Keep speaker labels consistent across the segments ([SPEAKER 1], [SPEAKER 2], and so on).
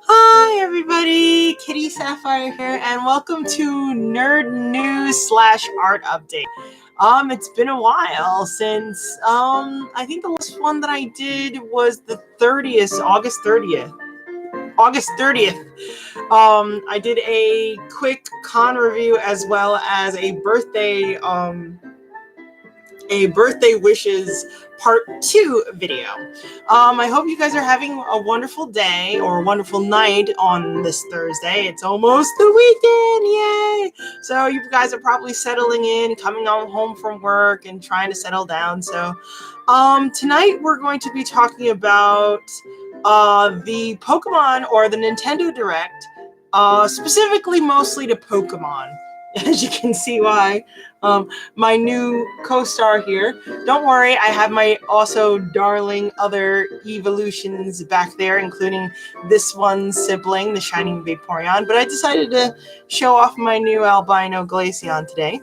[SPEAKER 1] Hi everybody, Kitty Sapphire here, and welcome to Nerd News / Art Update. It's been a while since I think the last one that I did was the 30th, August 30th. I did a quick con review as well as a birthday wishes part 2 video. I hope you guys are having a wonderful day or a wonderful night on this Thursday. It's almost the weekend, yay! So you guys are probably settling in, coming on home from work and trying to settle down. So tonight we're going to be talking about the Pokemon or the Nintendo Direct, specifically mostly to Pokemon. As you can see why. My new co-star here. Don't worry, I have my also darling other evolutions back there, including this one's sibling, the Shining Vaporeon. But I decided to show off my new albino Glaceon today.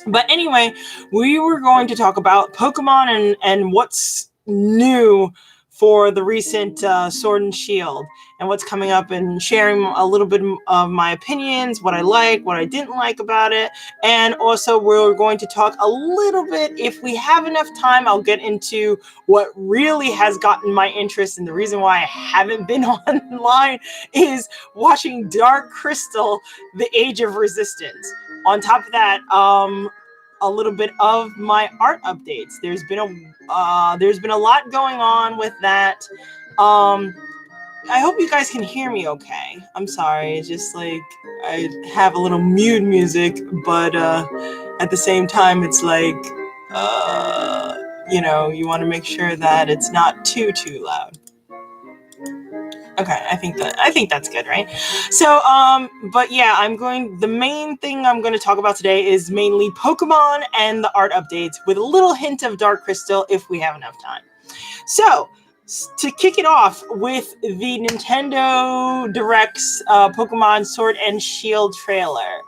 [SPEAKER 1] But anyway, we were going to talk about Pokemon and what's new for the recent Sword and Shield and what's coming up, and sharing a little bit of my opinions, what I like, what I didn't like about it. And also we're going to talk a little bit, if we have enough time, I'll get into what really has gotten my interest, and the reason why I haven't been online is watching Dark Crystal, The Age of Resistance. On top of that, a little bit of my art updates. There's been a lot going on with that. I hope you guys can hear me okay. I'm sorry, it's just like I have a little mute music, but at the same time it's like you want to make sure that it's not too loud. Okay, I think that's good, right? So, but yeah, the main thing I'm going to talk about today is mainly Pokemon and the art updates, with a little hint of Dark Crystal if we have enough time. So, to kick it off with the Nintendo Direct's Pokemon Sword and Shield trailer.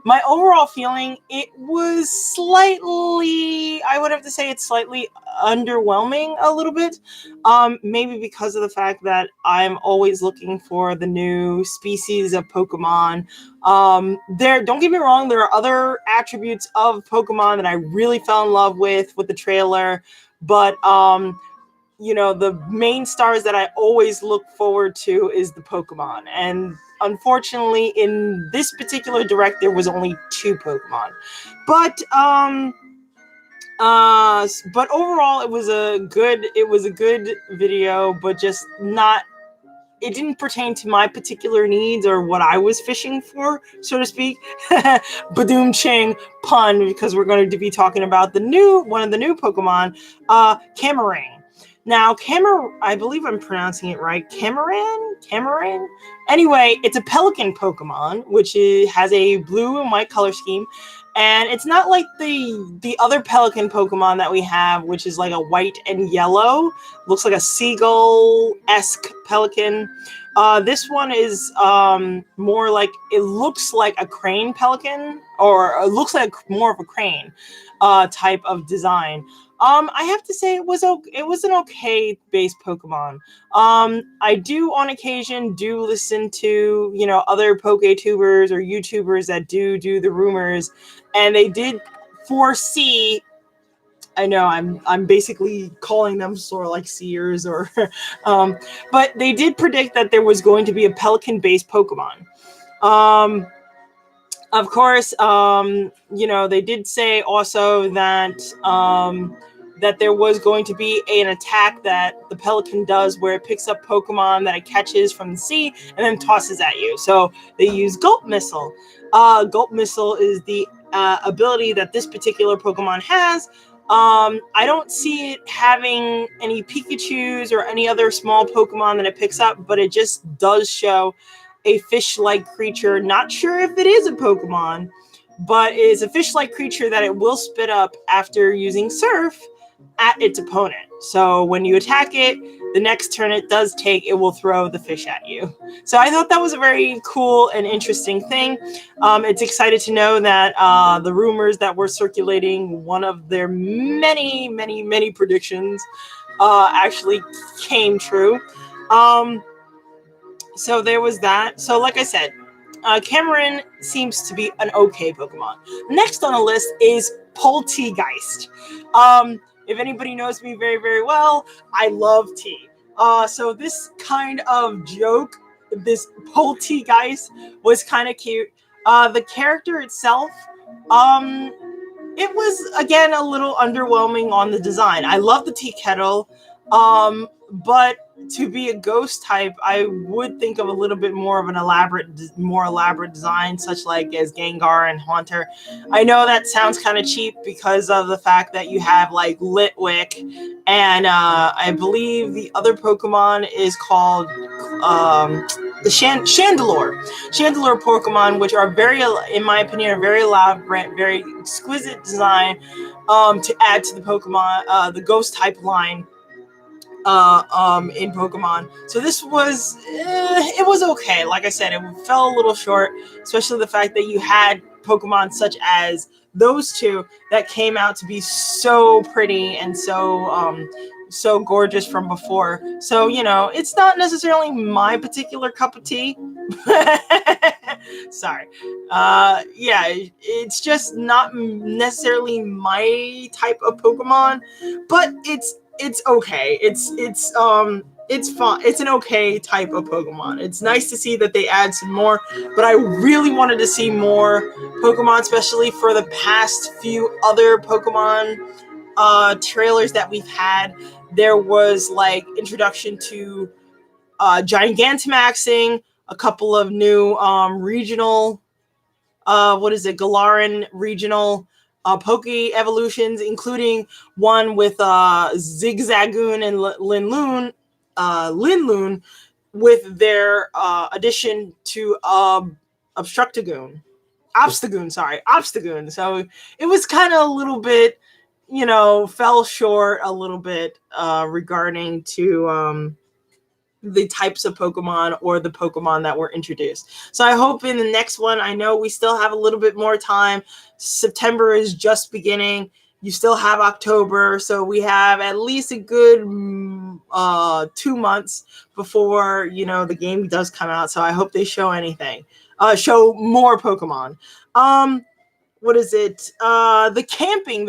[SPEAKER 1] My overall feeling, it was slightly, I would have to say it's slightly underwhelming a little bit. Maybe because of the fact that I'm always looking for the new species of Pokemon. Don't get me wrong, there are other attributes of Pokemon that I really fell in love with the trailer, but the main stars that I always look forward to is the Pokemon. And unfortunately, in this particular direct, there was only 2 Pokemon. But overall, it was a good video, but just not. It didn't pertain to my particular needs or what I was fishing for, so to speak. Badoom ching pun, because we're going to be talking about one of the new Pokemon, Camarang. Now, I believe I'm pronouncing it right. Camarang? Anyway, it's a pelican Pokemon, which has a blue and white color scheme. And it's not like the other pelican Pokemon that we have, which is like a white and yellow. Looks like a seagull-esque pelican. This one is more like, it looks like a crane pelican, or it looks like more of a crane type of design. I have to say it was an okay base Pokemon. I do on occasion listen to, other PokeTubers or YouTubers that do the rumors, and they did foresee. I know I'm basically calling them sort of like seers, or but they did predict that there was going to be a pelican-based Pokemon. Of course, they did say also that there was going to be an attack that the pelican does, where it picks up Pokemon that it catches from the sea and then tosses at you. So they use Gulp Missile. Gulp Missile is the ability that this particular Pokemon has. I don't see it having any Pikachus or any other small Pokemon that it picks up, but it just does show a fish-like creature. Not sure if it is a Pokemon, but it is a fish-like creature that it will spit up after using Surf at its opponent. So when you attack it, the next turn it does take, it will throw the fish at you. So I thought that was a very cool and interesting thing. It's excited to know that the rumors that were circulating, one of their many predictions actually came true. Um, so there was that. So like I said, Cameron seems to be an okay Pokemon. Next on the list is Poltegeist. If anybody knows me very, very well, I love tea. So this kind of joke, this Poltegeist, was kind of cute. The character itself, um, it was again a little underwhelming on the design. I love the tea kettle, but to be a ghost type, I would think of a little bit more of an more elaborate design, such like as Gengar and Haunter. I know that sounds kind of cheap because of the fact that you have like Litwick, and I believe the other Pokemon is called the Chandelure Pokemon, which are very, in my opinion, are very elaborate, very exquisite design to add to the Pokemon, the Ghost type line in Pokemon. So this was, it was okay. Like I said, it fell a little short, especially the fact that you had Pokemon such as those two that came out to be so pretty and so gorgeous from before. So, you know, it's not necessarily my particular cup of tea. Sorry. Yeah, it's just not necessarily my type of Pokemon, but it's okay. It's fun. It's an okay type of Pokemon. It's nice to see that they add some more, but I really wanted to see more Pokemon, especially for the past few other Pokemon trailers that we've had. There was like introduction to Gigantamaxing, a couple of new regional Galaran regional Poke evolutions, including one with Zigzagoon and Linloon, with their addition to Obstagoon. So it was kind of a little bit, fell short a little bit regarding to the types of Pokemon or the Pokemon that were introduced. So I hope in the next one, I know we still have a little bit more time. September is just beginning. You still have October. So we have at least a good 2 months before, the game does come out. So I hope they show show more Pokemon. What is it? The camping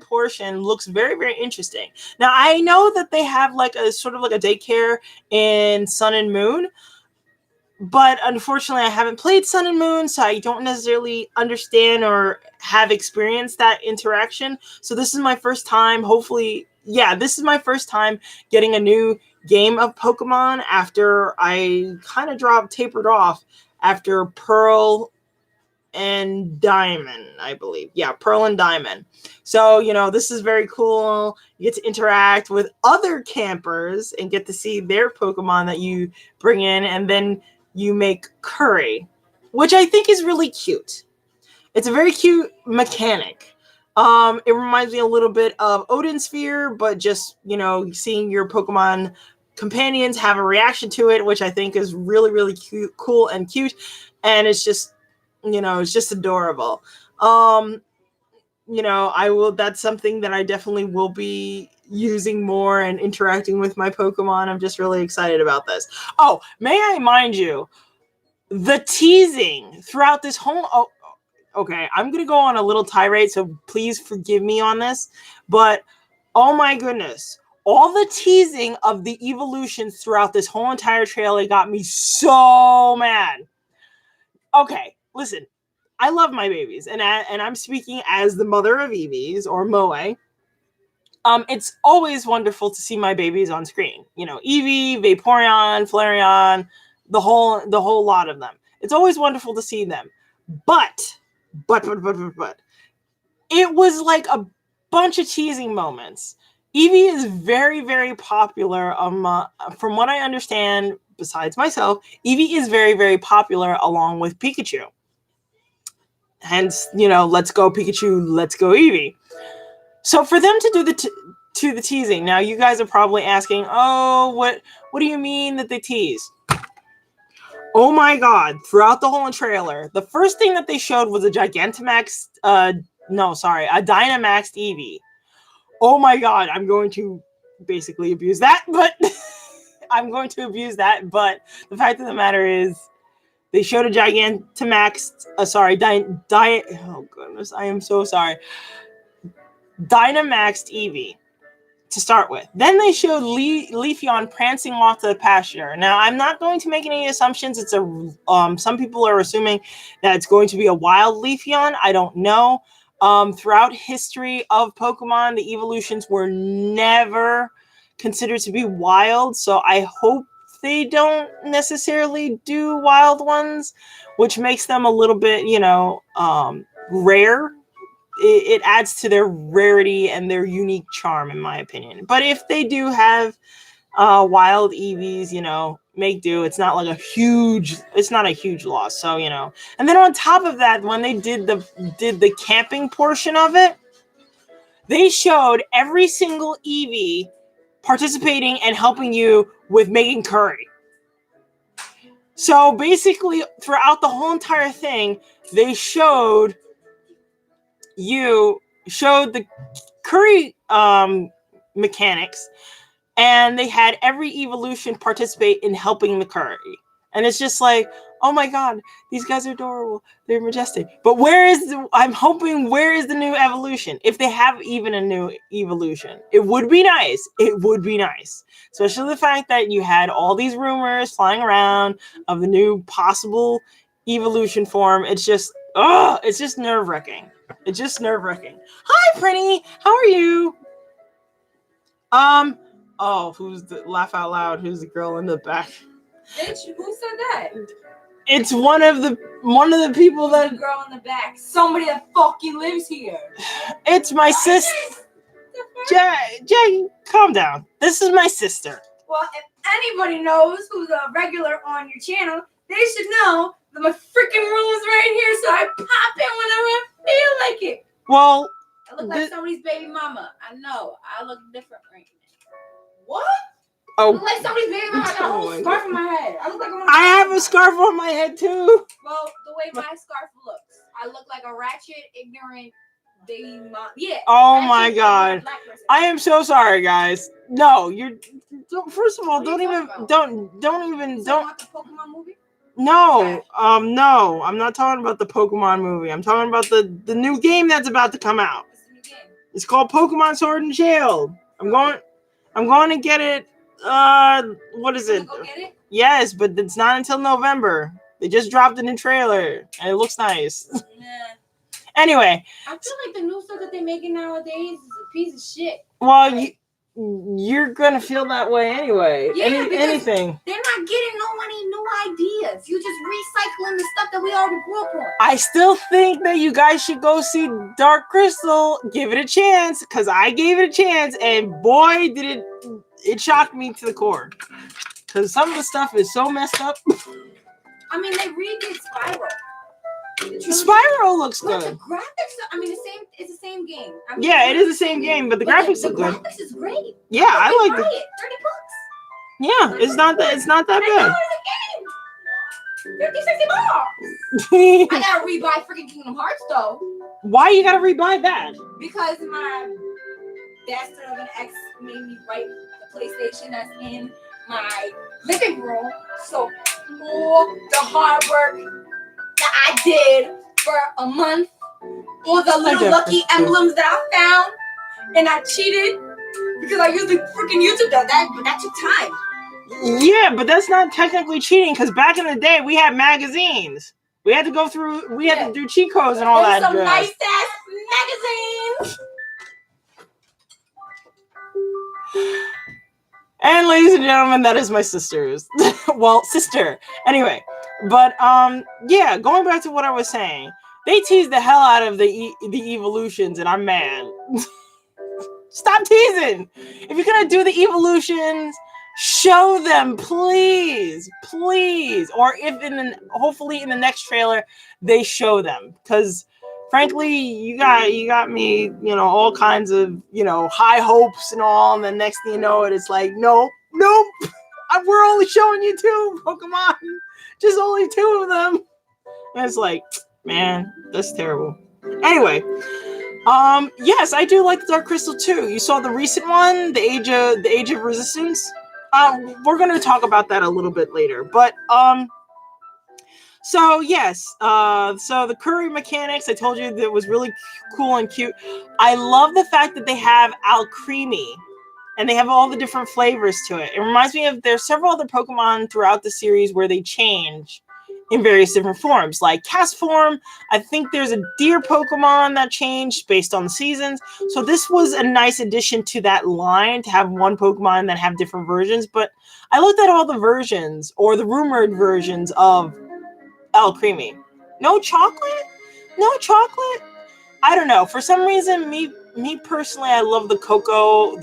[SPEAKER 1] portion looks very, very interesting. Now I know that they have like a sort of like a daycare in Sun and Moon, but unfortunately I haven't played Sun and Moon, so I don't necessarily understand or have experienced that interaction. So this is my first time, this is my first time getting a new game of Pokemon after I kind of tapered off after Pearl and Diamond, I believe. Yeah, Pearl and Diamond. So, this is very cool. You get to interact with other campers and get to see their Pokemon that you bring in, and then you make curry, which I think is really cute. It's a very cute mechanic. It reminds me a little bit of Odin Sphere, but just, seeing your Pokemon companions have a reaction to it, which I think is really, really cute, cool and cute. And it's just, it's just adorable. That's something that I definitely will be using more and interacting with my Pokemon. I'm just really excited about this. Oh, may I mind you, the teasing throughout this whole, okay, I'm going to go on a little tirade, so please forgive me on this, but oh my goodness, all the teasing of the evolutions throughout this whole entire trailer got me so mad. Okay, listen, I love my babies, and I'm speaking as the mother of Eevees, or Moe. It's always wonderful to see my babies on screen. Eevee, Vaporeon, Flareon, the whole lot of them. It's always wonderful to see them. But, it was like a bunch of teasing moments. Eevee is very, very popular. From what I understand, besides myself, Eevee is very, very popular along with Pikachu. Hence, let's go Pikachu, let's go Eevee. So for them to do the teasing, now you guys are probably asking, oh, what do you mean that they tease? Oh my God, throughout the whole trailer, the first thing that they showed was a Dynamaxed Eevee. Oh my god, I'm going to basically abuse that, but I'm going to abuse that. But the fact of the matter is, they showed a Gigantamax. Oh goodness, I am so sorry. Dynamaxed Eevee to start with. Then they showed Leafeon prancing off to the pasture. Now, I'm not going to make any assumptions. It's a some people are assuming that it's going to be a wild Leafeon. I don't know. Throughout history of Pokemon, the evolutions were never considered to be wild, so I hope they don't necessarily do wild ones, which makes them a little bit, rare. It adds to their rarity and their unique charm, in my opinion. But if they do have wild Eevees, make do. It's not a huge loss. So, and then on top of that, when they did the camping portion of it, they showed every single Eevee participating and helping you with making curry. So basically, throughout the whole entire thing, they showed the curry mechanics, and they had every evolution participate in helping the curry. And it's just like, oh my god, these guys are adorable. They're majestic. But where is the new evolution? If they have even a new evolution, it would be nice. It would be nice. Especially the fact that you had all these rumors flying around of the new possible evolution form. It's just nerve-wracking. It's just nerve-wracking. Hi, Prinny. How are you? Oh, who's the laugh out loud? Who's the girl in the back?
[SPEAKER 2] Bitch, who said that?
[SPEAKER 1] It's one of the people that.
[SPEAKER 2] The girl in the back. Somebody that fucking lives here.
[SPEAKER 1] It's my sister. Jay, calm down. This is my sister.
[SPEAKER 2] Well, if anybody knows who's a regular on your channel, they should know that my freaking room is right here, so I pop in whenever I feel like it.
[SPEAKER 1] Well,
[SPEAKER 2] I look like somebody's baby mama. I know. I look different right now. What?
[SPEAKER 1] Oh.
[SPEAKER 2] I look like somebody's baby mama. I got a whole scarf on my head.
[SPEAKER 1] I have a scarf on my head too.
[SPEAKER 2] Well, the way my scarf looks, I look like a ratchet, ignorant baby mama. Yeah.
[SPEAKER 1] Oh my god. I am so sorry, guys. No, first of all, don't
[SPEAKER 2] want the Pokemon movie?
[SPEAKER 1] No, no, I'm not talking about the Pokemon movie. I'm talking about the new game that's about to come out.
[SPEAKER 2] What's the new game?
[SPEAKER 1] It's called Pokemon Sword and Shield. I'm going to get it. What is it?
[SPEAKER 2] Go get it?
[SPEAKER 1] Yes, but it's not until November. They just dropped a new trailer, and it looks nice.
[SPEAKER 2] Nah.
[SPEAKER 1] Anyway,
[SPEAKER 2] I feel like the new stuff that they're making nowadays is a piece of shit.
[SPEAKER 1] Well, you're gonna feel that way anyway.
[SPEAKER 2] Yeah,
[SPEAKER 1] anything.
[SPEAKER 2] They're not getting any new ideas. You just recycling the stuff that we already grew up on.
[SPEAKER 1] I still think that you guys should go see Dark Crystal. Give it a chance, because I gave it a chance, and boy, did it shocked me to the core. Because some of the stuff is so messed up.
[SPEAKER 2] I mean, they redid Spiral.
[SPEAKER 1] Spyro looks good.
[SPEAKER 2] But the graphics, it's the same game.
[SPEAKER 1] It is the same game, but the graphics look good.
[SPEAKER 2] The graphics is great.
[SPEAKER 1] Yeah, I like it.
[SPEAKER 2] $30.
[SPEAKER 1] Yeah, it's not that bad.
[SPEAKER 2] $50, $60. I gotta rebuy freaking Kingdom Hearts though.
[SPEAKER 1] Why you gotta rebuy that?
[SPEAKER 2] Because my bastard of an ex made me write the PlayStation that's in my living room. So all the hard work that I did for a month, all the little lucky emblems that I found, and I cheated because I used the freaking YouTube. That took time.
[SPEAKER 1] Yeah, but that's not technically cheating, because back in the day we had magazines. We had to go through. We had to do cheat codes and all that.
[SPEAKER 2] Some nice ass magazines.
[SPEAKER 1] And ladies and gentlemen, that is my sister's. Sister. Anyway, but yeah, going back to what I was saying, they teased the hell out of the evolutions, and I'm mad. Stop teasing. If you're gonna do the evolutions, show them, please. Or hopefully in the next trailer they show them, because frankly, you got me, all kinds of, high hopes and all, and the next thing you know, it's like, nope. We're only showing you 2 Pokemon, just only 2 of them, and it's like, man, that's terrible. Anyway, Yes, I do like the Dark Crystal too. You saw the recent one, the Age of Resistance. We're gonna talk about that a little bit later, but so yes, so the curry mechanics, I told you that was really cool and cute. I love the fact that they have Al Creamy, and they have all the different flavors to it. It reminds me of there's several other Pokemon throughout the series where they change in various different forms, like cast form. I think there's a deer Pokemon that changed based on the seasons. So this was a nice addition to that line to have one Pokemon that have different versions. But I looked at all the versions or the rumored versions of Al Creamy. No chocolate? No chocolate? I don't know. For some reason, me personally, I love the cocoa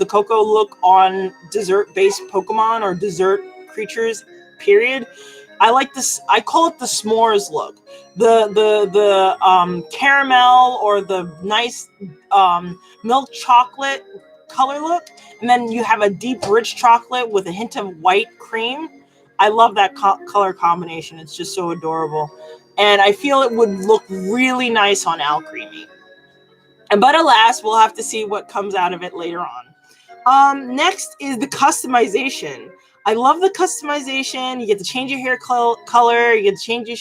[SPEAKER 1] look on dessert based Pokemon or dessert creatures. Period. I like this. I call it the s'mores look. The caramel or the nice milk chocolate color look, and then you have a deep rich chocolate with a hint of white cream. I love that color combination. It's just so adorable, and I feel it would look really nice on Al Creamy. But alas, we'll have to see what comes out of it later on. Next is the customization. I love the customization. You get to change your hair color. You get to change your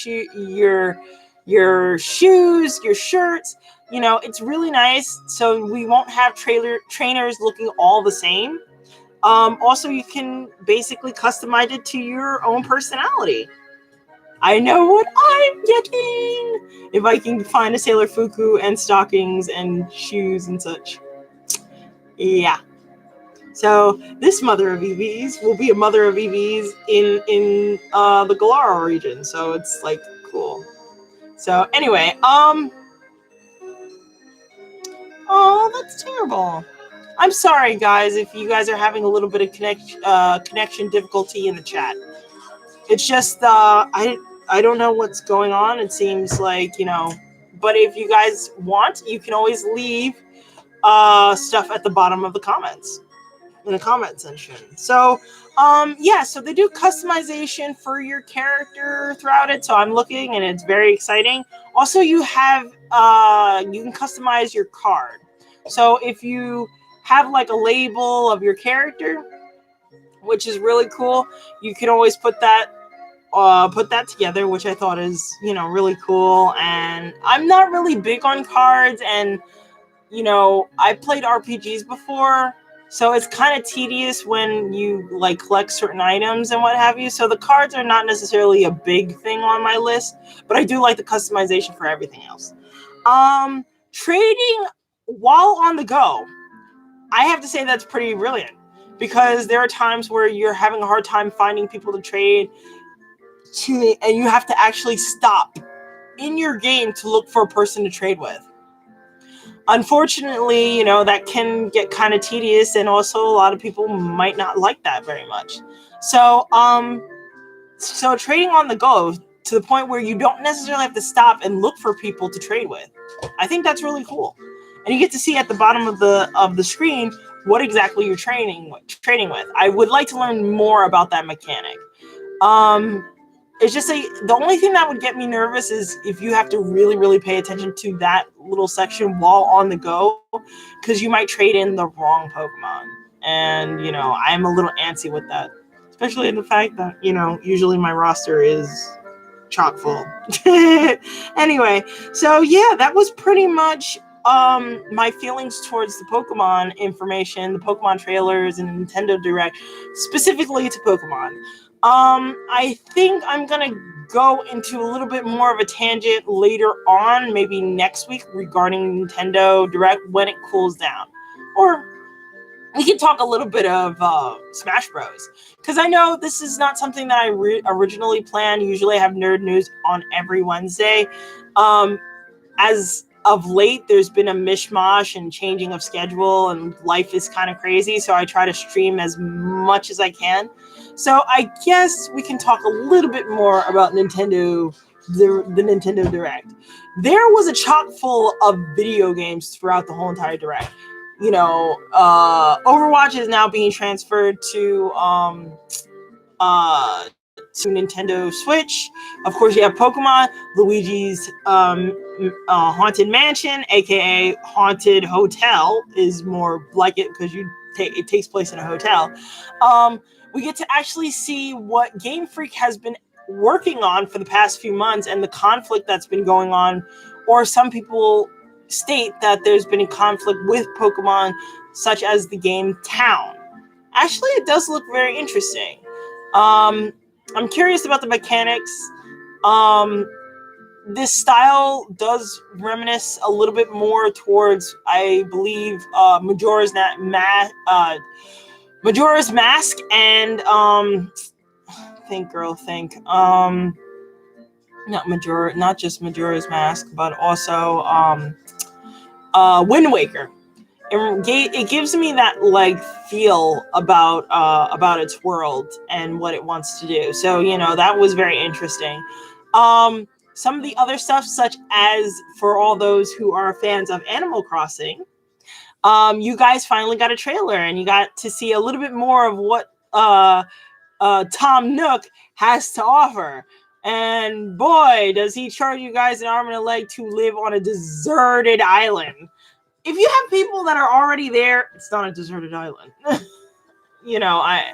[SPEAKER 1] shoes, your shirts. You know, it's really nice. So we won't have trainers looking all the same. Also, you can basically customize it to your own personality. I know what I'm getting if I can find a Sailor Fuku and stockings and shoes and such. Yeah. So this mother of EVs will be a mother of EVs in the Galara region. So it's like cool. So anyway, oh, that's terrible. I'm sorry, guys, if you guys are having a little bit of connection difficulty in the chat. It's just I don't know what's going on. It seems like, you know, but if you guys want, you can always leave stuff at the bottom of the comments in the comment section. So yeah, so they do customization for your character throughout it. So I'm looking and it's very exciting. Also, you have you can customize your card. So if you have like a label of your character, which is really cool, you can always put that together, which I thought is, you know, really cool. And I'm not really big on cards, and you know, I played RPGs before, so it's kind of tedious when you like collect certain items and what have you. So the cards are not necessarily a big thing on my list, but I do like the customization for everything else. Trading while on the go, I have to say that's pretty brilliant, because there are times where you're having a hard time finding people to trade to, and you have to actually stop in your game to look for a person to trade with. Unfortunately, you know, that can get kind of tedious, and also a lot of people might not like that very much. So so trading on the go to the point where you don't necessarily have to stop and look for people to trade with, I think that's really cool. And you get to see at the bottom of the screen what exactly you're trading with. I would like to learn more about that mechanic. It's just the only thing that would get me nervous is if you have to really, really pay attention to that little section while on the go, because you might trade in the wrong Pokemon. And, you know, I'm a little antsy with that, especially in the fact that, you know, usually my roster is chock full. Anyway, so yeah, that was pretty much my feelings towards the Pokemon information, the Pokemon trailers, and Nintendo Direct, specifically to Pokemon. I think I'm gonna go into a little bit more of a tangent later on, maybe next week, regarding Nintendo Direct when it cools down, or we can talk a little bit of Smash Bros. Because I know this is not something that I originally planned. Usually I have nerd news on every Wednesday. As of late, there's been a mishmash and changing of schedule, and life is kind of crazy. So I try to stream as much as I can. So I guess we can talk a little bit more about Nintendo, the Nintendo Direct. There was a chock full of video games throughout the whole entire Direct. You know, Overwatch is now being transferred to to Nintendo Switch. Of course, you have Pokemon, Luigi's Haunted Mansion, aka Haunted Hotel, is more like it because it takes place in a hotel. We get to actually see what Game Freak has been working on for the past few months and the conflict that's been going on, or some people state that there's been a conflict with Pokemon, such as the game Town. Actually, it does look very interesting. I'm curious about the mechanics. This style does reminisce a little bit more towards, I believe, Majora's Mask, and think, girl, think. Not just Majora's Mask, but also Wind Waker. It gives me that like feel about its world and what it wants to do. So that was very interesting. Some of the other stuff, such as for all those who are fans of Animal Crossing, you guys finally got a trailer and you got to see a little bit more of what Tom Nook has to offer. And boy, does he charge you guys an arm and a leg to live on a deserted island. If you have people that are already there, it's not a deserted island. I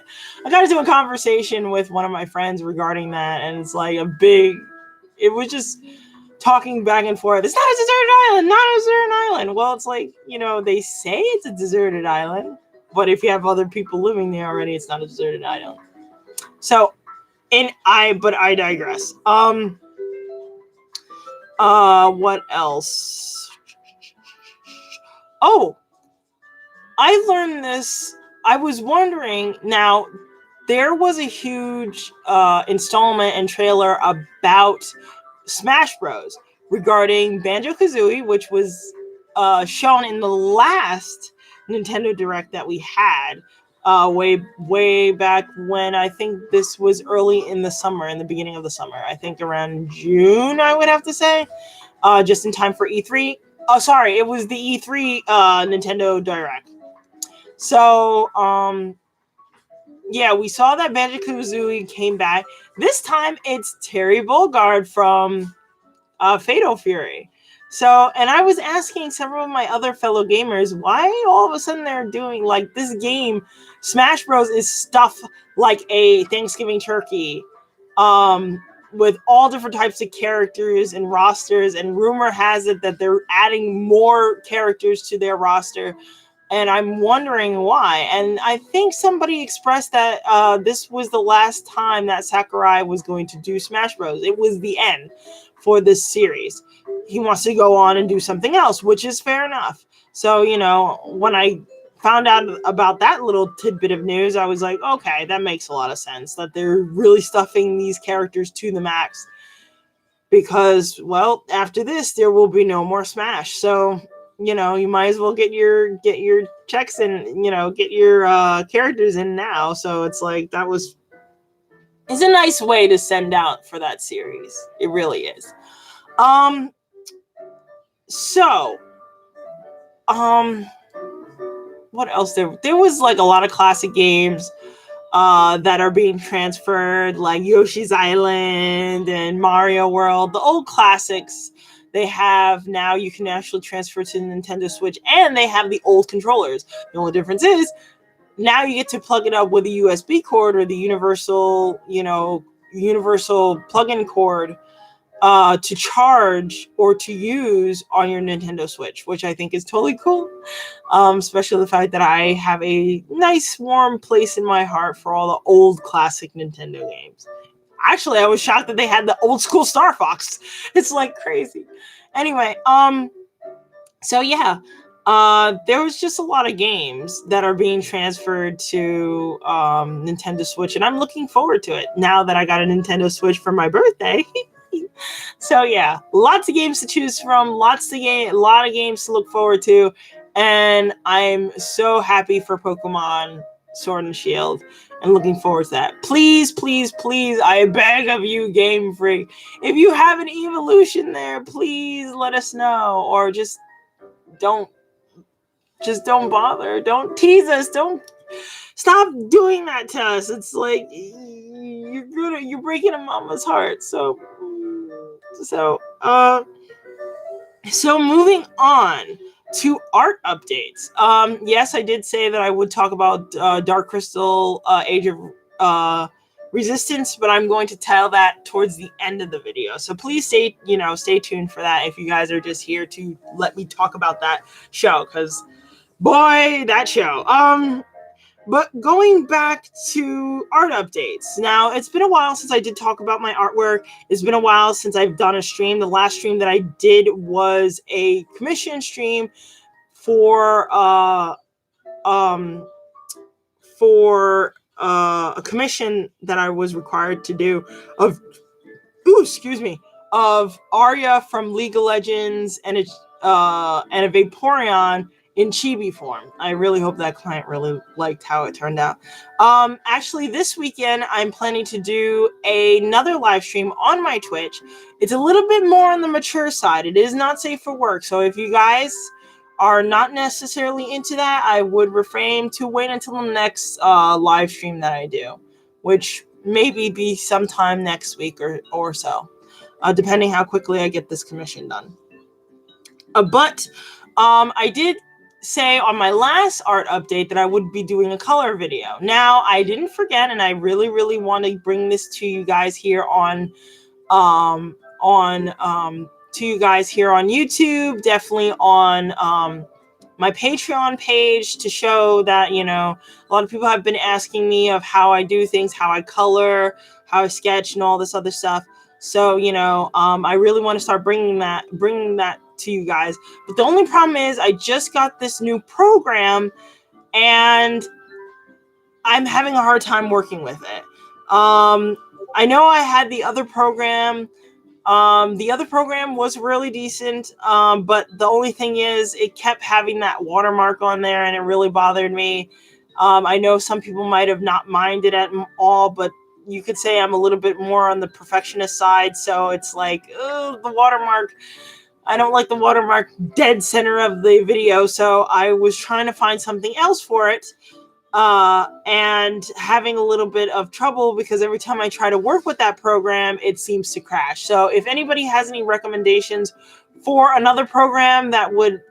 [SPEAKER 1] got into a conversation with one of my friends regarding that, and it's like it was just talking back and forth. It's not a deserted island, not a deserted island. Well, it's like, they say it's a deserted island, but if you have other people living there already, it's not a deserted island. So, but I digress. What else? Oh, I learned this. I was wondering, now, there was a huge installment and trailer about Smash Bros. Regarding Banjo-Kazooie, which was shown in the last Nintendo Direct that we had way back when. I think this was early in the beginning of the summer. I think around June, I would have to say, just in time for E3. Oh, sorry, it was the E3 Nintendo Direct. So, we saw that Banjo-Kazooie came back. This time, it's Terry Bogard from Fatal Fury. So, and I was asking several of my other fellow gamers why all of a sudden they're doing like this game. Smash Bros. Is stuff like a Thanksgiving turkey, with all different types of characters and rosters, and rumor has it that they're adding more characters to their roster, and I'm wondering why. And I think somebody expressed that this was the last time that Sakurai was going to do Smash Bros. It was the end for this series. He wants to go on and do something else, which is fair enough. So, when I found out about that little tidbit of news, I was like, okay, that makes a lot of sense, that they're really stuffing these characters to the max, because, well, after this there will be no more Smash. So, you might as well get your checks and, get your characters in now. So it's like, it's a nice way to send out for that series. It really is. What else? There was like a lot of classic games that are being transferred, like Yoshi's Island and Mario World, the old classics. They have now, you can actually transfer to the Nintendo Switch, and they have the old controllers. The only difference is now you get to plug it up with a USB cord or the universal plug-in cord to charge or to use on your Nintendo Switch, which I think is totally cool. Especially the fact that I have a nice warm place in my heart for all the old classic Nintendo games. Actually, I was shocked that they had the old school Star Fox. It's like crazy. Anyway, so yeah, there was just a lot of games that are being transferred to Nintendo Switch, and I'm looking forward to it now that I got a Nintendo Switch for my birthday. So yeah, lots of games to choose from, a lot of games to look forward to, and I'm so happy for Pokemon Sword and Shield and looking forward to that. Please, please, please, I beg of you, Game Freak, if you have an evolution there, please let us know, or just don't bother. Don't tease us. Don't Stop doing that to us. It's like you're breaking a mama's heart. So moving on to art updates. Yes, I did say that I would talk about Dark Crystal Age of Resistance, but I'm going to tell that towards the end of the video. So please stay tuned for that if you guys are just here to let me talk about that show, because boy, that show. But going back to art updates. Now, it's been a while since I did talk about my artwork. It's been a while since I've done a stream. The last stream that I did was a commission stream for a commission that I was required to do of Arya from League of Legends and a Vaporeon in chibi form. I really hope that client really liked how it turned out. Actually, this weekend I'm planning to do another live stream on my Twitch. It's a little bit more on the mature side. It is not safe for work, so if you guys are not necessarily into that, I would refrain to wait until the next live stream that I do, which maybe be sometime next week or so, depending how quickly I get this commission done. But I did say on my last art update that I would be doing a color video. Now, I didn't forget, and I really, really want to bring this to you guys here on YouTube, definitely on my Patreon page, to show that, a lot of people have been asking me of how I do things, how I color, how I sketch, and all this other stuff. So, I really want to start bringing that to you guys. But the only problem is I just got this new program and I'm having a hard time working with it. I know I had the other program. The other program was really decent, but the only thing is it kept having that watermark on there and it really bothered me. I know some people might have not minded at all, but you could say I'm a little bit more on the perfectionist side, so it's like, the watermark. I don't like the watermark dead center of the video, so I was trying to find something else for it, and having a little bit of trouble because every time I try to work with that program, it seems to crash. So if anybody has any recommendations for another program that would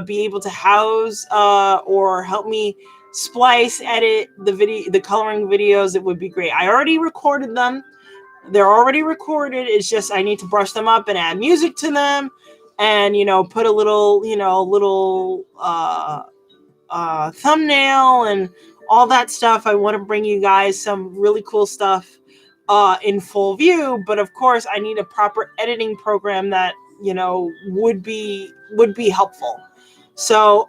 [SPEAKER 1] be able to house or help me splice, edit the coloring videos, it would be great. I already recorded them. They're already recorded. It's just I need to brush them up and add music to them, and put a little thumbnail and all that stuff. I want to bring you guys some really cool stuff in full view, but of course I need a proper editing program that would be helpful. So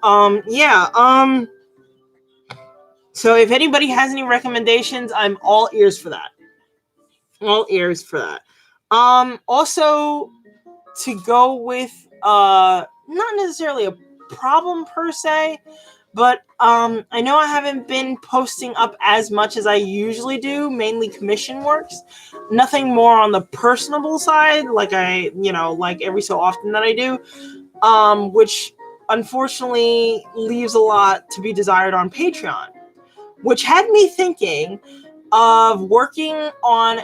[SPEAKER 1] so if anybody has any recommendations, I'm all ears for that. Also, to go with not necessarily a problem per se, but I know I haven't been posting up as much as I usually do, mainly commission works. Nothing more on the personable side, like like every so often that I do, which unfortunately leaves a lot to be desired on Patreon, which had me thinking of working on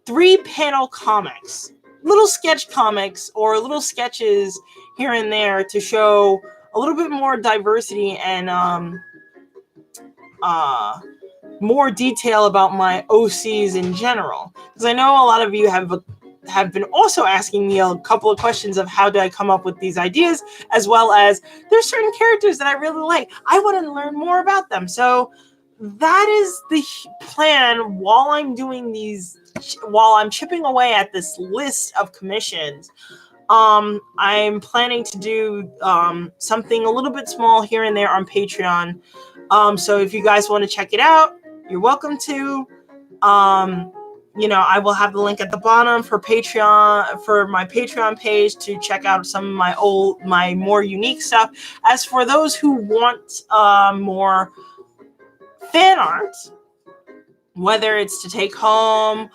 [SPEAKER 1] 3-panel comics, little sketch comics or little sketches here and there to show a little bit more diversity and more detail about my OCs in general. Because I know a lot of you have been also asking me a couple of questions of how do I come up with these ideas, as well as there's certain characters that I really like. I want to learn more about them. So that is the plan while I'm chipping away at this list of commissions. I'm planning to do something a little bit small here and there on Patreon. So if you guys want to check it out, you're welcome to. I will have the link at the bottom for Patreon, for my Patreon page, to check out some of my more unique stuff. As for those who want more fan art, whether it's to take home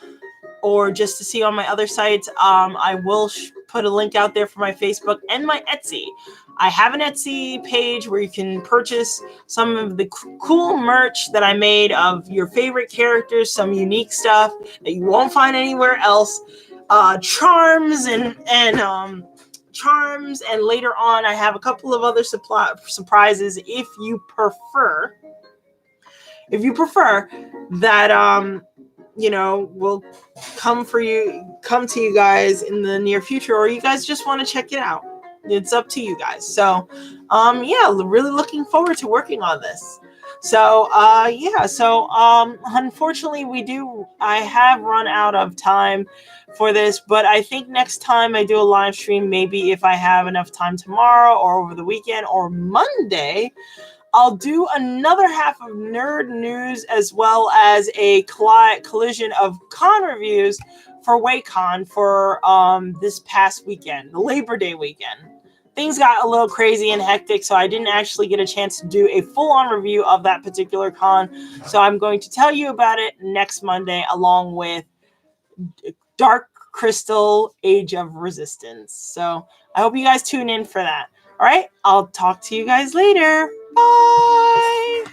[SPEAKER 1] or just to see on my other sites, I will put a link out there for my Facebook and my Etsy. I have an Etsy page where you can purchase some of the cool merch that I made of your favorite characters, some unique stuff that you won't find anywhere else, charms and later on I have a couple of other surprises if you prefer. If you prefer that will come to you guys in the near future, or you guys just want to check it out. It's up to you guys. So really looking forward to working on this. So unfortunately I have run out of time for this, but I think next time I do a live stream, maybe if I have enough time tomorrow or over the weekend or Monday, I'll do another half of nerd news as well as a collision of con reviews for WayCon for this past weekend, the Labor Day weekend. Things got a little crazy and hectic, so I didn't actually get a chance to do a full-on review of that particular con. So I'm going to tell you about it next Monday, along with Dark Crystal Age of Resistance. So I hope you guys tune in for that. All right, I'll talk to you guys later. Bye.